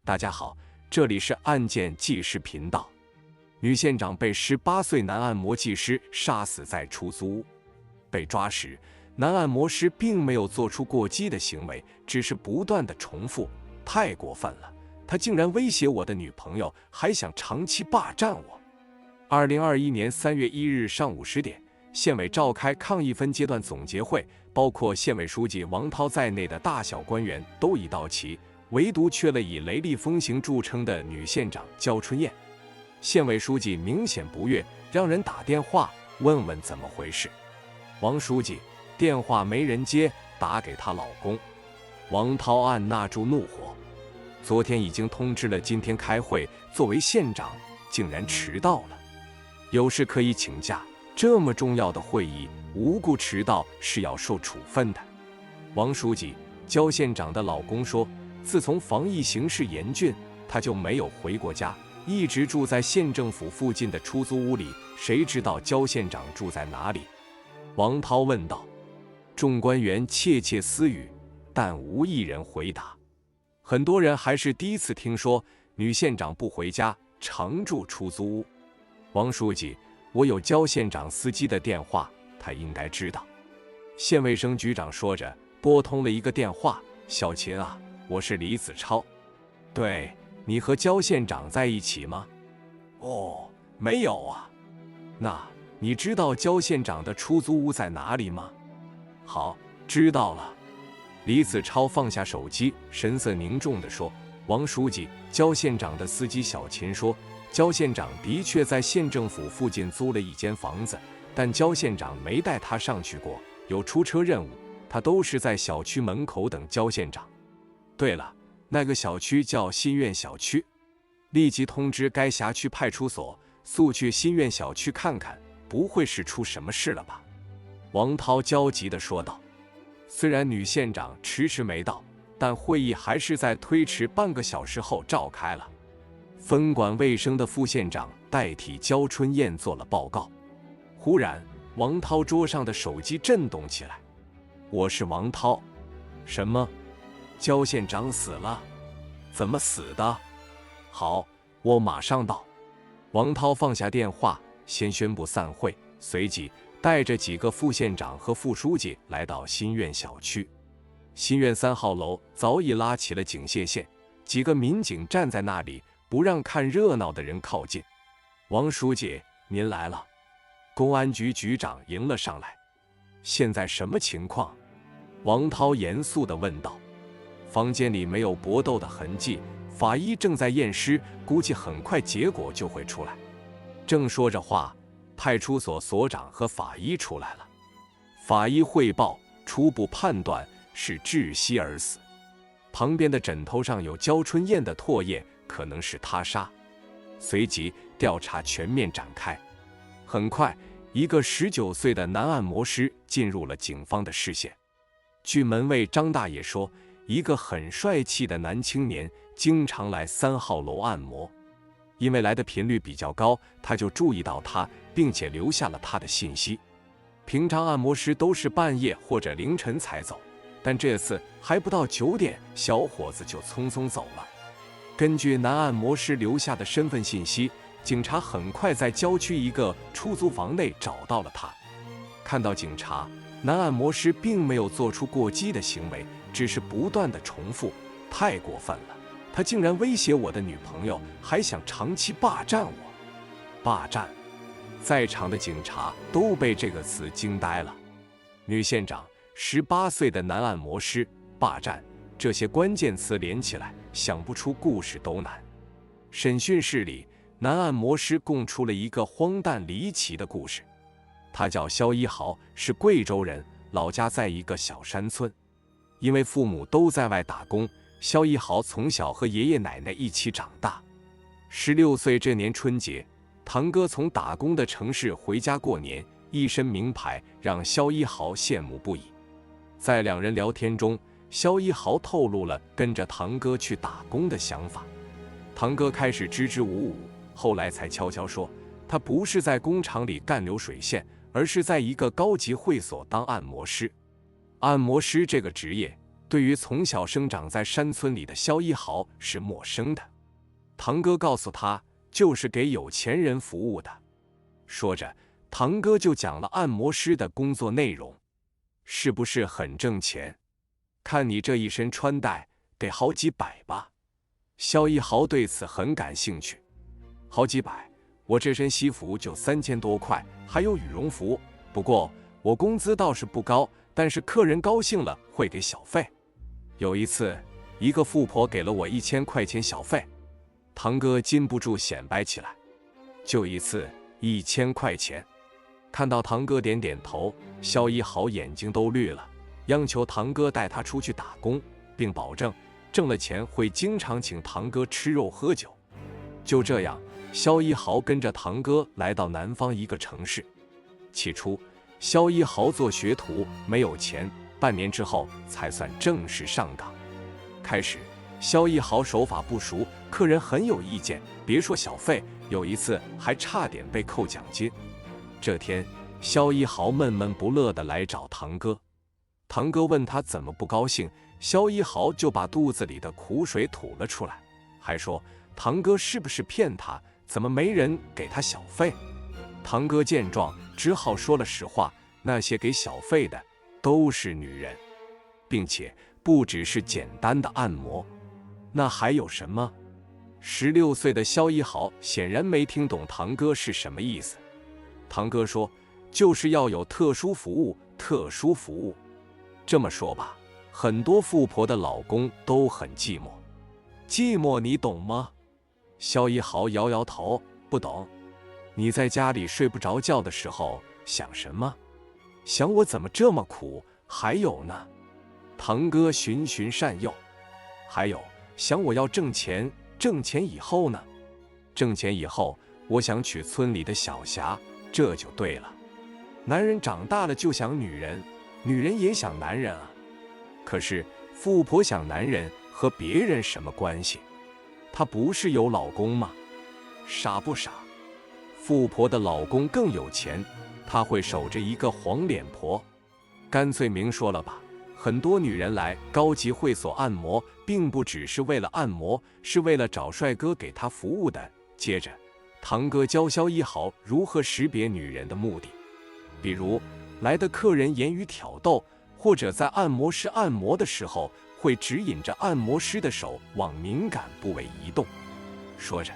大家好，这里是案件纪实频道。女县长被18岁男按摩技师杀死在出租屋。被抓时，男按摩师并没有做出过激的行为，只是不断的重复：“太过分了，他竟然威胁我的女朋友，还想长期霸占我。”2021年3月1日上午10点，县委召开抗疫分阶段总结会，包括县委书记王涛在内的大小官员都已到齐。唯独缺了以雷厉风行著称的女县长焦春燕。县委书记明显不悦，让人打电话问问怎么回事。王书记电话没人接，打给她老公。王涛按捺住怒火，昨天已经通知了今天开会，作为县长竟然迟到了。有事可以请假，这么重要的会议无故迟到是要受处分的。王书记焦县长的老公说，自从防疫形势严峻，他就没有回过家，一直住在县政府附近的出租屋里。谁知道焦县长住在哪里？王涛问道。众官员窃窃私语，但无一人回答。很多人还是第一次听说女县长不回家，常住出租屋。王书记，我有焦县长司机的电话，他应该知道。县卫生局长说着，拨通了一个电话。小秦啊，我是李子超。对，你和焦县长在一起吗？哦，没有啊。那你知道焦县长的出租屋在哪里吗？好，知道了。李子超放下手机，神色凝重地说：王书记，焦县长的司机小秦说，焦县长的确在县政府附近租了一间房子，但焦县长没带他上去过，有出车任务，他都是在小区门口等焦县长。对了，那个小区叫新苑小区，立即通知该辖区派出所，速去新苑小区看看，不会是出什么事了吧？王涛焦急地说道。虽然女县长迟迟没到，但会议还是在推迟半个小时后召开了。分管卫生的副县长代替焦春燕做了报告。忽然，王涛桌上的手机震动起来。我是王涛。什么？焦县长死了？怎么死的？好，我马上到。王涛放下电话，先宣布散会，随即带着几个副县长和副书记来到新苑小区。新苑3号楼早已拉起了警戒线，几个民警站在那里，不让看热闹的人靠近。王书记，您来了。公安局局长迎了上来。现在什么情况？王涛严肃地问道。房间里没有搏斗的痕迹，法医正在验尸，估计很快结果就会出来。正说着话，派出所所长和法医出来了。法医汇报，初步判断是窒息而死。旁边的枕头上有焦春燕的唾液，可能是他杀。随即调查全面展开。很快，一个19岁的男按摩师进入了警方的视线。据门卫张大爷说，一个很帅气的男青年经常来3号楼按摩，因为来的频率比较高，他就注意到他，并且留下了他的信息。平常按摩师都是半夜或者凌晨才走，但这次还不到9点，小伙子就匆匆走了。根据男按摩师留下的身份信息，警察很快在郊区一个出租房内找到了他。看到警察，男按摩师并没有做出过激的行为，只是不断的重复：太过分了，他竟然威胁我的女朋友，还想长期霸占我。霸占，在场的警察都被这个词惊呆了。女县长、18岁的男按摩师、霸占，这些关键词连起来，想不出故事都难。审讯室里，男按摩师供出了一个荒诞离奇的故事。他叫肖一豪，是贵州人，老家在一个小山村。因为父母都在外打工，肖一豪从小和爷爷奶奶一起长大。16岁这年春节，堂哥从打工的城市回家过年，一身名牌让肖一豪羡慕不已。在两人聊天中，肖一豪透露了跟着堂哥去打工的想法。堂哥开始支支吾吾，后来才悄悄说，他不是在工厂里干流水线，而是在一个高级会所当按摩师。按摩师这个职业对于从小生长在山村里的萧一豪是陌生的。堂哥告诉他，就是给有钱人服务的。说着，堂哥就讲了按摩师的工作内容。是不是很挣钱？看你这一身穿戴，得好几百吧？萧一豪对此很感兴趣。好几百？我这身西服就3000多块，还有羽绒服。不过我工资倒是不高，但是客人高兴了会给小费。有一次，一个富婆给了我1000块钱小费，堂哥禁不住显摆起来。就一次，1000块钱。看到堂哥点点头，萧一豪眼睛都绿了，央求堂哥带他出去打工，并保证挣了钱会经常请堂哥吃肉喝酒。就这样，萧一豪跟着堂哥来到南方一个城市。起初，萧一豪做学徒，没有钱，半年之后才算正式上岗。开始，萧一豪手法不熟，客人很有意见，别说小费，有一次还差点被扣奖金。这天，萧一豪闷闷不乐地来找堂哥。堂哥问他怎么不高兴，萧一豪就把肚子里的苦水吐了出来，还说堂哥是不是骗他，怎么没人给他小费？堂哥见状，只好说了实话，那些给小费的都是女人，并且不只是简单的按摩。那还有什么？16岁的萧一豪显然没听懂堂哥是什么意思。堂哥说，就是要有特殊服务，特殊服务。这么说吧，很多富婆的老公都很寂寞。寂寞你懂吗？萧一豪摇摇头，不懂。你在家里睡不着觉的时候想什么？想我怎么这么苦？还有呢？堂哥循循善诱。还有，想我要挣钱，挣钱以后呢？挣钱以后，我想娶村里的小霞，这就对了。男人长大了就想女人，女人也想男人啊。可是富婆想男人和别人什么关系？她不是有老公吗？傻不傻？富婆的老公更有钱，她会守着一个黄脸婆。干脆明说了吧，很多女人来高级会所按摩，并不只是为了按摩，是为了找帅哥给她服务的。接着，堂哥教萧一豪如何识别女人的目的，比如来的客人言语挑逗，或者在按摩师按摩的时候会指引着按摩师的手往敏感部位移动。说着，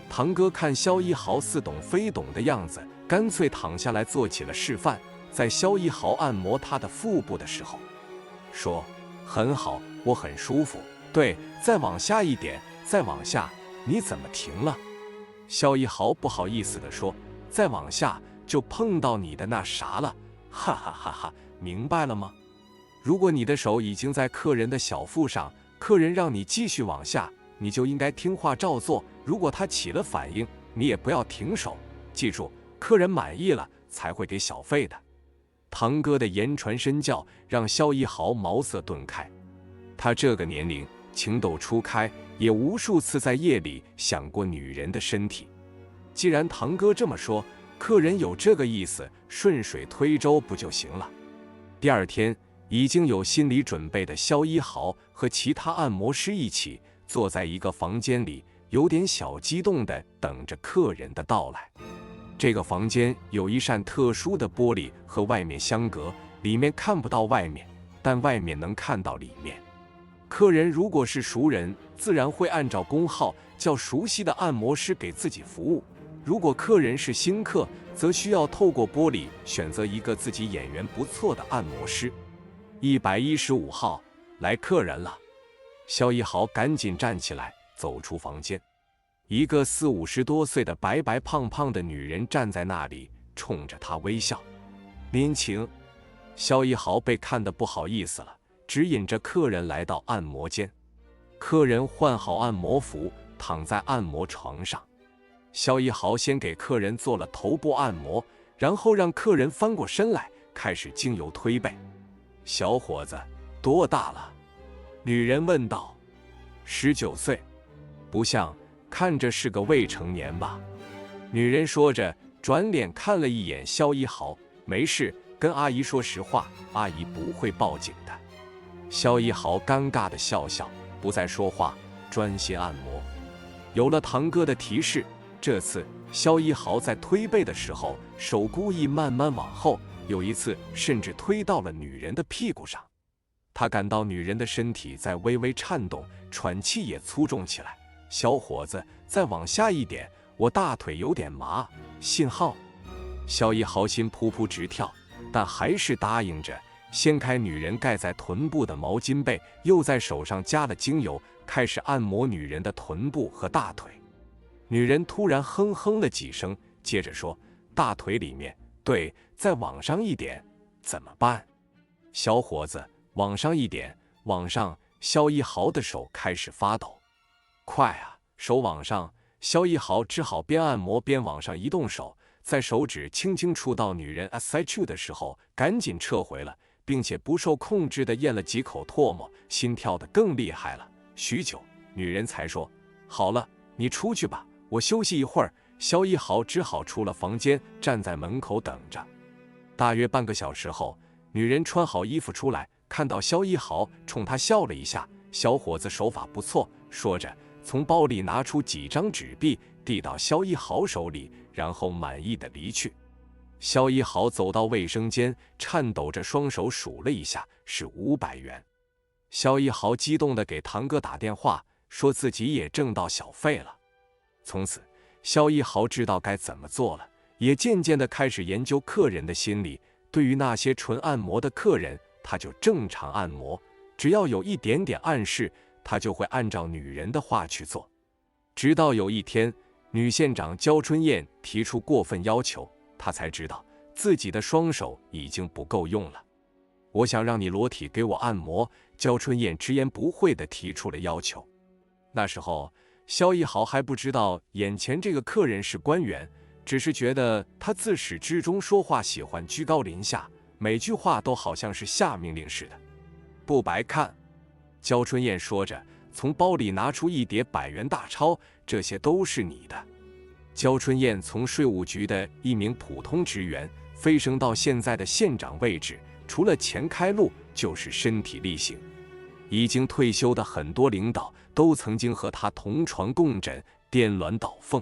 堂哥看萧一豪似懂非懂的样子，干脆躺下来做起了示范。在萧一豪按摩他的腹部的时候，说：“很好，我很舒服。对，再往下一点，再往下。你怎么停了？”萧一豪不好意思地说：“再往下就碰到你的那啥了。”哈哈哈哈，明白了吗？如果你的手已经在客人的小腹上，客人让你继续往下，你就应该听话照做。如果他起了反应，你也不要停手。记住，客人满意了才会给小费的。堂哥的言传身教让萧一豪茅塞顿开。他这个年龄情窦初开，也无数次在夜里想过女人的身体。既然堂哥这么说，客人有这个意思，顺水推舟不就行了？第二天，已经有心理准备的萧一豪和其他按摩师一起坐在一个房间里，有点小激动地等着客人的到来。这个房间有一扇特殊的玻璃和外面相隔，里面看不到外面，但外面能看到里面。客人如果是熟人，自然会按照工号叫熟悉的按摩师给自己服务；如果客人是新客，则需要透过玻璃选择一个自己眼缘不错的按摩师。115号，来客人了。萧一豪赶紧站起来，走出房间。一个40、50多岁的白白胖胖的女人站在那里，冲着他微笑。您请。萧一豪被看得不好意思了，指引着客人来到按摩间。客人换好按摩服，躺在按摩床上。萧一豪先给客人做了头部按摩，然后让客人翻过身来，开始精油推背。小伙子，多大了？女人问道。19岁。不像，看着是个未成年吧？女人说着，转脸看了一眼萧一豪。没事，跟阿姨说实话，阿姨不会报警的。萧一豪尴尬地笑笑，不再说话，专心按摩。有了堂哥的提示，这次萧一豪在推背的时候，手故意慢慢往后，有一次甚至推到了女人的屁股上。他感到女人的身体在微微颤动，喘气也粗重起来。小伙子，再往下一点，我大腿有点麻。信号。萧一豪心扑扑直跳，但还是答应着，掀开女人盖在臀部的毛巾被，又在手上加了精油，开始按摩女人的臀部和大腿。女人突然哼哼了几声，接着说：“大腿里面，对，再往上一点，怎么办？”小伙子，往上一点，往上。萧一豪的手开始发抖。快啊，手往上！萧一豪只好边按摩边往上移动手，在手指轻轻触到女人 SH 的时候，赶紧撤回了，并且不受控制地咽了几口唾沫，心跳得更厉害了。许久，女人才说：“好了，你出去吧，我休息一会儿。”萧一豪只好出了房间，站在门口等着。大约半个小时后，女人穿好衣服出来，看到萧一豪，冲他笑了一下。小伙子手法不错，说着从包里拿出几张纸币，递到萧一豪手里，然后满意的离去。萧一豪走到卫生间，颤抖着双手数了一下，是500元。萧一豪激动地给堂哥打电话，说自己也挣到小费了。从此，萧一豪知道该怎么做了，也渐渐地开始研究客人的心理。对于那些纯按摩的客人，他就正常按摩，只要有一点点暗示，他就会按照女人的话去做。直到有一天，女县长焦春燕提出过分要求，他才知道自己的双手已经不够用了。我想让你裸体给我按摩，焦春燕直言不讳地提出了要求。那时候，萧一豪还不知道眼前这个客人是官员，只是觉得他自始至终说话喜欢居高临下，每句话都好像是下命令似的。不白看，焦春燕说着，从包里拿出一叠100元大钞，这些都是你的。焦春燕从税务局的一名普通职员飞升到现在的县长位置，除了钱开路，就是身体力行。已经退休的很多领导都曾经和他同床共枕，颠鸾倒凤。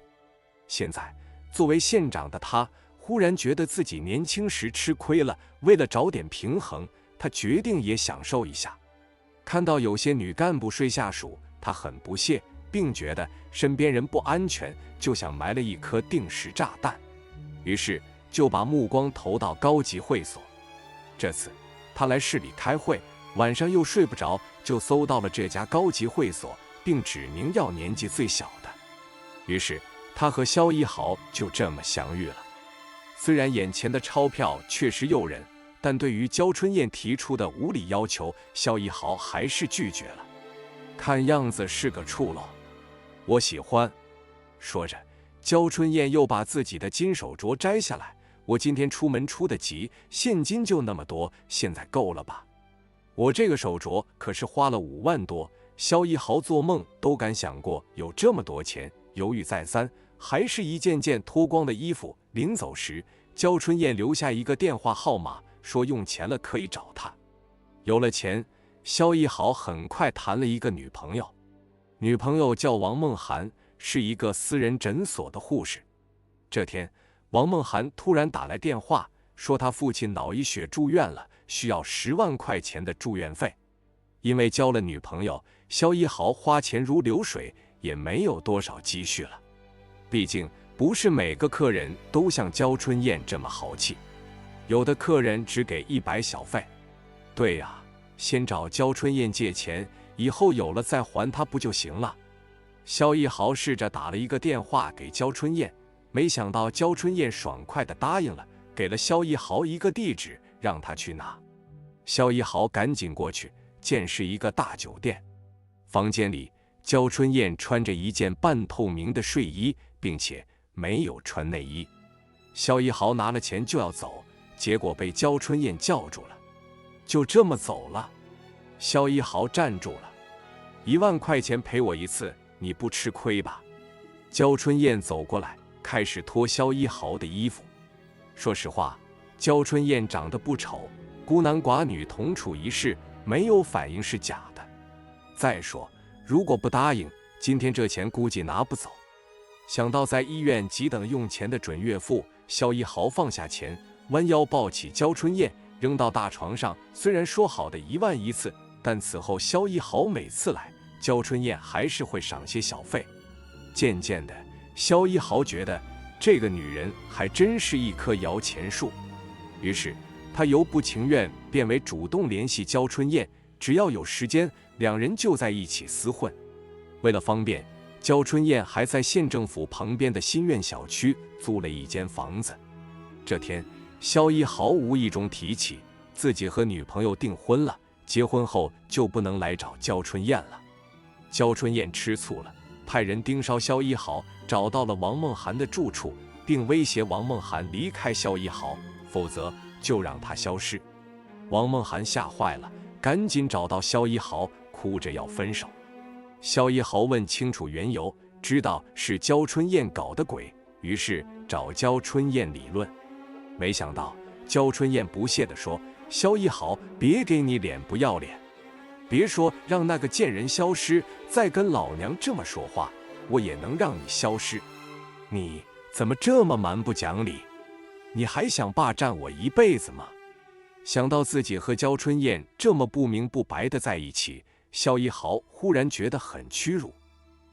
现在作为县长的他，忽然觉得自己年轻时吃亏了，为了找点平衡，他决定也享受一下。看到有些女干部睡下属，他很不屑，并觉得身边人不安全，就想埋了一颗定时炸弹。于是就把目光投到高级会所。这次他来市里开会，晚上又睡不着，就搜到了这家高级会所，并指明要年纪最小的。于是他和萧一豪就这么相遇了。虽然眼前的钞票确实诱人，但对于焦春燕提出的无理要求，萧一豪还是拒绝了。看样子是个处喽，我喜欢。说着，焦春燕又把自己的金手镯摘下来。我今天出门出得急，现金就那么多，现在够了吧？我这个手镯可是花了5万多。萧一豪做梦都敢想过有这么多钱，犹豫再三，还是一件件脱光的衣服。临走时，焦春燕留下一个电话号码，说用钱了可以找他。有了钱，萧一豪很快谈了一个女朋友，女朋友叫王梦涵，是一个私人诊所的护士。这天，王梦涵突然打来电话，说他父亲脑溢血住院了，需要10万块钱的住院费。因为交了女朋友，萧一豪花钱如流水，也没有多少积蓄了。毕竟不是每个客人都像焦春燕这么豪气，有的客人只给100小费。对呀，先找焦春燕借钱，以后有了再还他不就行了？萧一豪试着打了一个电话给焦春燕，没想到焦春燕爽快地答应了，给了萧一豪一个地址，让他去拿。萧一豪赶紧过去，见是一个大酒店。房间里，焦春燕穿着一件半透明的睡衣，并且没有穿内衣。萧一豪拿了钱就要走，结果被焦春燕叫住了。就这么走了？萧一豪站住了。1万块钱赔我一次，你不吃亏吧？焦春燕走过来，开始脱萧一豪的衣服。说实话，焦春燕长得不丑，孤男寡女同处一室，没有反应是假的。再说，如果不答应，今天这钱估计拿不走。想到在医院急等用钱的准岳父，萧一豪放下钱，弯腰抱起焦春燕，扔到大床上。虽然说好的1万1次，但此后萧一豪每次来，焦春燕还是会赏些小费。渐渐的，萧一豪觉得这个女人还真是一棵摇钱树，于是他由不情愿变为主动联系焦春燕，只要有时间，两人就在一起厮混。为了方便，焦春燕还在县政府旁边的新苑小区租了一间房子。这天，萧一豪无意中提起自己和女朋友订婚了，结婚后就不能来找焦春燕了。焦春燕吃醋了，派人盯梢萧一豪，找到了王梦涵的住处，并威胁王梦涵离开萧一豪，否则就让他消失。王梦涵吓坏了，赶紧找到萧一豪，哭着要分手。萧一豪问清楚缘由，知道是焦春燕搞的鬼，于是找焦春燕理论。没想到焦春燕不屑地说：“萧一豪，别给你脸不要脸，别说让那个贱人消失，再跟老娘这么说话，我也能让你消失。你怎么这么蛮不讲理？你还想霸占我一辈子吗？”想到自己和焦春燕这么不明不白的在一起，萧一豪忽然觉得很屈辱。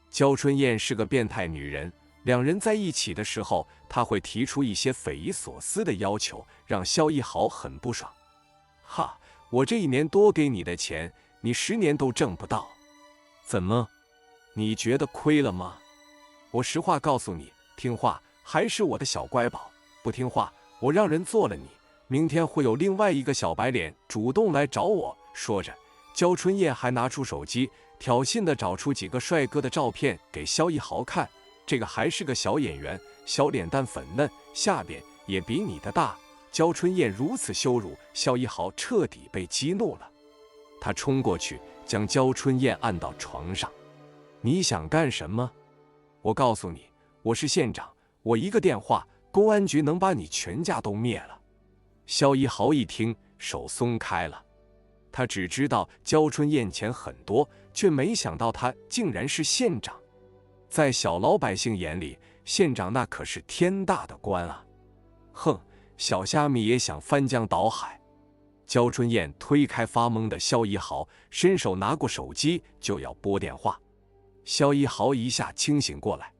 焦春燕是个变态女人，两人在一起的时候，她会提出一些匪夷所思的要求，让萧一豪很不爽。哈，我这1年多给你的钱，你10年都挣不到，怎么？你觉得亏了吗？我实话告诉你，听话还是我的小乖宝，不听话，我让人做了你。明天会有另外一个小白脸主动来找我。说着，焦春燕还拿出手机，挑衅地找出几个帅哥的照片给萧一豪看。这个还是个小演员，小脸蛋粉嫩，下边也比你的大。焦春燕如此羞辱，萧一豪彻底被激怒了。他冲过去，将焦春燕按到床上。你想干什么？我告诉你，我是县长，我一个电话，公安局能把你全家都灭了。萧一豪一听，手松开了。他只知道焦春燕钱很多，却没想到他竟然是县长。在小老百姓眼里，县长那可是天大的官啊！哼，小虾米也想翻江倒海。焦春燕推开发懵的萧一豪，伸手拿过手机就要拨电话。萧一豪一下清醒过来，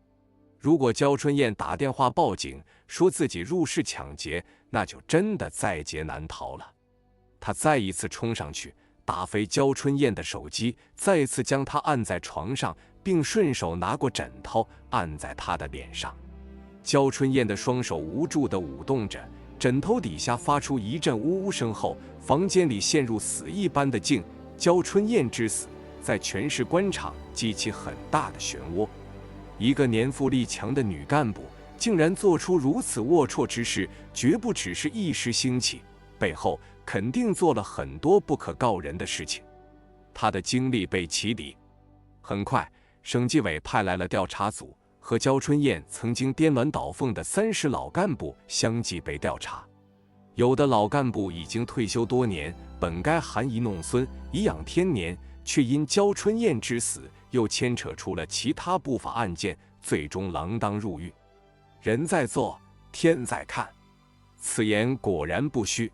如果焦春燕打电话报警，说自己入室抢劫，那就真的在劫难逃了。他再一次冲上去，打飞焦春燕的手机，再次将她按在床上，并顺手拿过枕头按在她的脸上。焦春燕的双手无助地舞动着，枕头底下发出一阵呜呜声后，房间里陷入死一般的静。焦春燕之死在全市官场激起很大的漩涡。一个年富力强的女干部竟然做出如此龌龊之事，绝不只是一时兴起，背后肯定做了很多不可告人的事情。她的经历被起底。很快，省纪委派来了调查组，和焦春燕曾经颠鸾倒凤的30老干部相继被调查。有的老干部已经退休多年，本该含饴弄孙，颐养天年，却因焦春燕之死又牵扯出了其他不法案件，最终锒铛入狱。人在做，天在看，此言果然不虚。